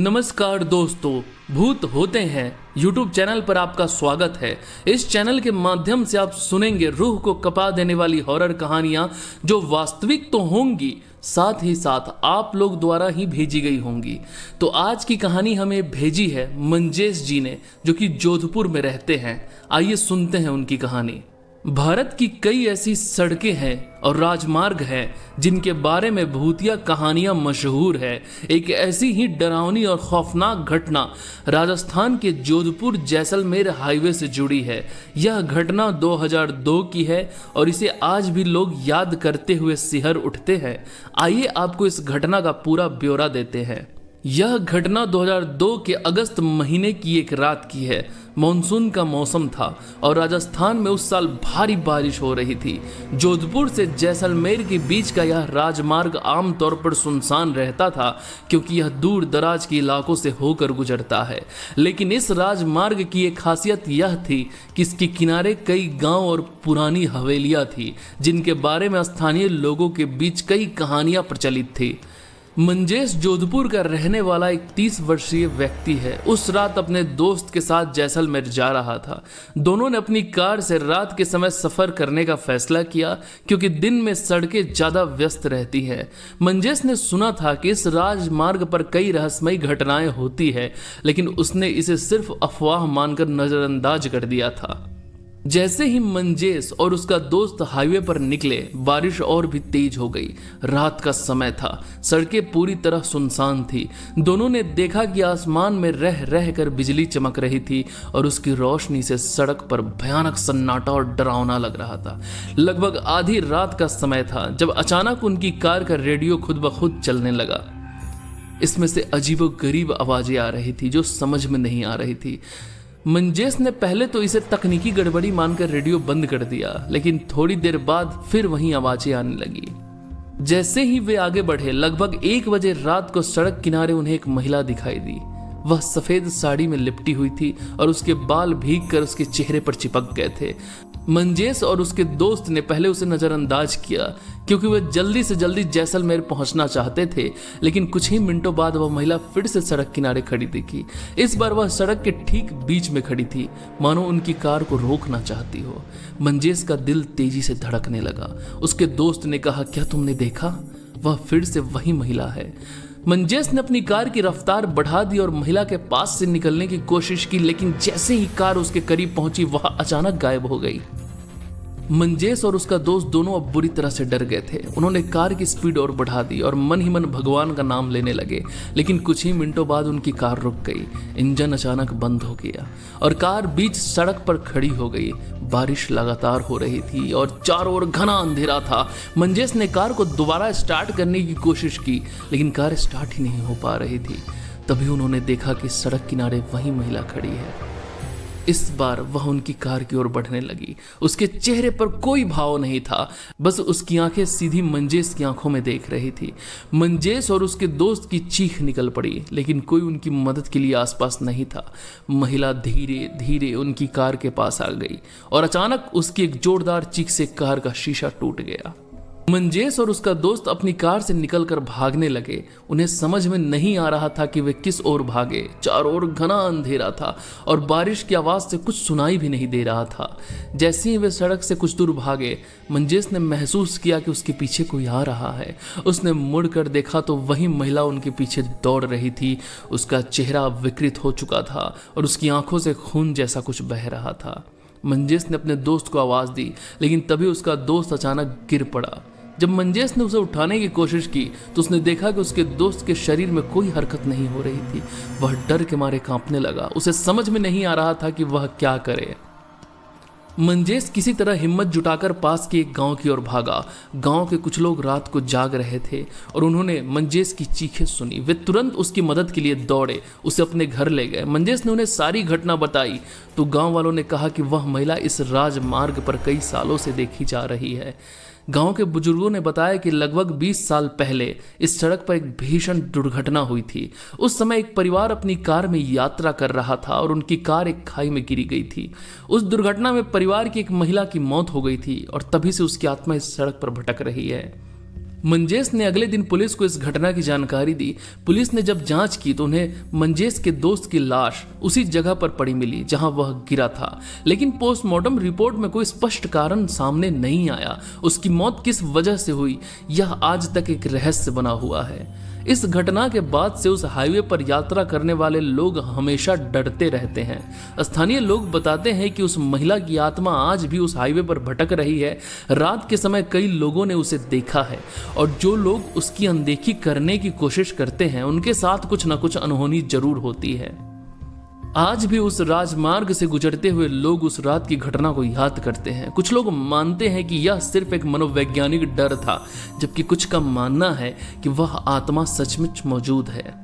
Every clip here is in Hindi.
नमस्कार दोस्तों, भूत होते हैं YouTube चैनल पर आपका स्वागत है। इस चैनल के माध्यम से आप सुनेंगे रूह को कपा देने वाली हॉरर कहानियां जो वास्तविक तो होंगी, साथ ही साथ आप लोग द्वारा ही भेजी गई होंगी। तो आज की कहानी हमें भेजी है मंजेश जी ने, जो कि जोधपुर में रहते हैं। आइए सुनते हैं उनकी कहानी। भारत की कई ऐसी सड़कें हैं और राजमार्ग हैं जिनके बारे में भूतिया कहानियां मशहूर है। एक ऐसी ही डरावनी और खौफनाक घटना राजस्थान के जोधपुर जैसलमेर हाईवे से जुड़ी है। यह घटना 2002 की है और इसे आज भी लोग याद करते हुए सिहर उठते हैं। आइए आपको इस घटना का पूरा ब्यौरा देते हैं। यह घटना 2002 के अगस्त महीने की एक रात की है। मॉनसून का मौसम था और राजस्थान में उस साल भारी बारिश हो रही थी। जोधपुर से जैसलमेर के बीच का यह राजमार्ग आमतौर पर सुनसान रहता था, क्योंकि यह दूर दराज के इलाकों से होकर गुजरता है। लेकिन इस राजमार्ग की एक खासियत यह थी कि इसके किनारे कई गांव और पुरानी हवेलियां थी, जिनके बारे में स्थानीय लोगों के बीच कई कहानियां प्रचलित थी। मंजेश जोधपुर का रहने वाला एक 30 वर्षीय व्यक्ति है। उस रात अपने दोस्त के साथ जैसलमेर जा रहा था। दोनों ने अपनी कार से रात के समय सफर करने का फैसला किया, क्योंकि दिन में सड़कें ज्यादा व्यस्त रहती हैं। मंजेश ने सुना था कि इस राजमार्ग पर कई रहस्यमयी घटनाएं होती है, लेकिन उसने इसे सिर्फ अफवाह मानकर नजरअंदाज कर दिया था। जैसे ही मंजेश और उसका दोस्त हाईवे पर निकले, बारिश और भी तेज हो गई। रात का समय था, सड़कें पूरी तरह सुनसान थी। दोनों ने देखा कि आसमान में रह रह कर बिजली चमक रही थी और उसकी रोशनी से सड़क पर भयानक सन्नाटा और डरावना लग रहा था। लगभग आधी रात का समय था जब अचानक उनकी कार का रेडियो खुद ब खुद चलने लगा। इसमें से अजीबोगरीब आवाजें आ रही थी जो समझ में नहीं आ रही थी। मंजेश ने पहले तो इसे तकनीकी गड़बड़ी मानकर रेडियो बंद कर दिया, लेकिन थोड़ी देर बाद फिर वही आवाजें आने लगी। जैसे ही वे आगे बढ़े, लगभग 1 बजे रात को सड़क किनारे उन्हें एक महिला दिखाई दी। वह सफेद साड़ी में लिपटी हुई थी और उसके बाल भीगकर उसके चेहरे पर चिपक गए थे। मंजेश और उसके दोस्त ने पहले उसे नजरअंदाज किया, क्योंकि वे जल्दी से जल्दी जैसलमेर पहुंचना चाहते थे। लेकिन कुछ ही मिनटों बाद वह महिला फिर से सड़क किनारे खड़ी दिखी। इस बार वह सड़क के ठीक बीच में खड़ी थी, मानो उनकी कार को रोकना चाहती हो। मंजेश का दिल तेजी से धड़कने लगा। उसके दोस्त ने कहा, क्या तुमने देखा? वह फिर से वही महिला है। मंजेश ने अपनी कार की रफ्तार बढ़ा दी और महिला के पास से निकलने की कोशिश की, लेकिन जैसे ही कार उसके करीब पहुंची, वह अचानक गायब हो गई। मंजेश और उसका दोस्त दोनों अब बुरी तरह से डर गए थे। उन्होंने कार की स्पीड और बढ़ा दी और मन ही मन भगवान का नाम लेने लगे। लेकिन कुछ ही मिनटों बाद उनकी कार रुक गई। इंजन अचानक बंद हो गया और कार बीच सड़क पर खड़ी हो गई। बारिश लगातार हो रही थी और चारों ओर घना अंधेरा था। मंजेश ने कार को दोबारा स्टार्ट करने की कोशिश की, लेकिन कार स्टार्ट ही नहीं हो पा रही थी। तभी उन्होंने देखा कि सड़क किनारे वही महिला खड़ी है। इस बार वह उनकी कार की ओर बढ़ने लगी। उसके चेहरे पर कोई भाव नहीं था, बस उसकी आंखें सीधी मंजेश की आंखों में देख रही थी। मंजेश और उसके दोस्त की चीख निकल पड़ी, लेकिन कोई उनकी मदद के लिए आसपास नहीं था। महिला धीरे धीरे उनकी कार के पास आ गई और अचानक उसकी एक जोरदार चीख से कार का शीशा टूट गया। मंजेश और उसका दोस्त अपनी कार से निकलकर भागने लगे। उन्हें समझ में नहीं आ रहा था कि वे किस ओर भागे। चारों ओर घना अंधेरा था और बारिश की आवाज से कुछ सुनाई भी नहीं दे रहा था। जैसे ही वे सड़क से कुछ दूर भागे, मंजेश ने महसूस किया कि उसके पीछे कोई आ रहा है। उसने मुड़कर देखा तो वही महिला उनके पीछे दौड़ रही थी। उसका चेहरा विकृत हो चुका था और उसकी आंखों से खून जैसा कुछ बह रहा था। मंजेश ने अपने दोस्त को आवाज दी, लेकिन तभी उसका दोस्त अचानक गिर पड़ा। जब मंजेश ने उसे उठाने की कोशिश की तो उसने देखा कि उसके दोस्त के शरीर में कोई हरकत नहीं हो रही थी। वह डर के मारे कांपने लगा। उसे समझ में नहीं आ रहा था कि वह क्या करे। मंजेश किसी तरह हिम्मत जुटाकर पास के एक गांव की ओर भागा। गांव के कुछ लोग रात को जाग रहे थे और उन्होंने मंजेश की चीखें सुनी। वे तुरंत उसकी मदद के लिए दौड़े, उसे अपने घर ले गए। मंजेश ने उन्हें सारी घटना बताई तो गांव वालों ने कहा कि वह महिला इस राजमार्ग पर कई सालों से देखी जा रही है। गांव के बुजुर्गों ने बताया कि लगभग 20 साल पहले इस सड़क पर एक भीषण दुर्घटना हुई थी। उस समय एक परिवार अपनी कार में यात्रा कर रहा था और उनकी कार एक खाई में गिरी गई थी। उस दुर्घटना में परिवार की एक महिला की मौत हो गई थी और तभी से उसकी आत्मा इस सड़क पर भटक रही है। मंजेश ने अगले दिन पुलिस को इस घटना की जानकारी दी। पुलिस ने जब जांच की तो उन्हें मंजेश के दोस्त की लाश उसी जगह पर पड़ी मिली जहां वह गिरा था, लेकिन पोस्टमार्टम रिपोर्ट में कोई स्पष्ट कारण सामने नहीं आया। उसकी मौत किस वजह से हुई यह आज तक एक रहस्य बना हुआ है। इस घटना के बाद से उस हाईवे पर यात्रा करने वाले लोग हमेशा डरते रहते हैं। स्थानीय लोग बताते हैं कि उस महिला की आत्मा आज भी उस हाईवे पर भटक रही है। रात के समय कई लोगों ने उसे देखा है और जो लोग उसकी अनदेखी करने की कोशिश करते हैं उनके साथ कुछ न कुछ अनहोनी जरूर होती है। आज भी उस राजमार्ग से गुजरते हुए लोग उस रात की घटना को याद करते हैं। कुछ लोग मानते हैं कि यह सिर्फ एक मनोवैज्ञानिक डर था, जबकि कुछ का मानना है कि वह आत्मा सचमुच मौजूद है।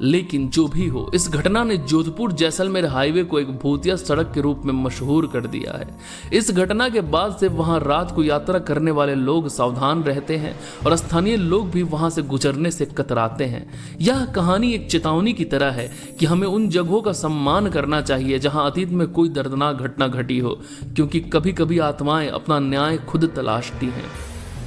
लेकिन जो भी हो, इस घटना ने जोधपुर जैसलमेर हाईवे को एक भूतिया सड़क के रूप में मशहूर कर दिया है। इस घटना के बाद से वहां रात को यात्रा करने वाले लोग सावधान रहते हैं और स्थानीय लोग भी वहां से गुजरने से कतराते हैं। यह कहानी एक चेतावनी की तरह है कि हमें उन जगहों का सम्मान करना चाहिए जहां अतीत में कोई दर्दनाक घटना घटी हो, क्योंकि कभी कभी आत्माएं अपना न्याय खुद तलाशती हैं।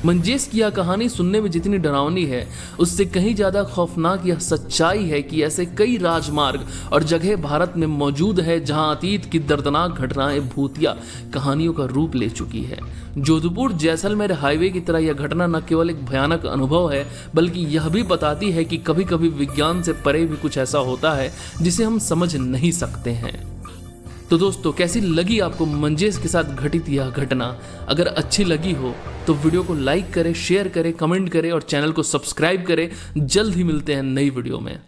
मंजेश की यह कहानी सुनने में जितनी डरावनी है, उससे कहीं ज्यादा खौफनाक यह सच्चाई है कि ऐसे कई राजमार्ग और जगह भारत में मौजूद है जहां अतीत की दर्दनाक घटनाएं भूतिया कहानियों का रूप ले चुकी है। जोधपुर जैसलमेर हाईवे की तरह यह घटना न केवल एक भयानक अनुभव है, बल्कि यह भी बताती है कि कभी कभी विज्ञान से परे भी कुछ ऐसा होता है जिसे हम समझ नहीं सकते हैं। तो दोस्तों, कैसी लगी आपको मंजेश के साथ घटित यह घटना? अगर अच्छी लगी हो तो वीडियो को लाइक करें, शेयर करें, कमेंट करें और चैनल को सब्सक्राइब करें। जल्द ही मिलते हैं नई वीडियो में।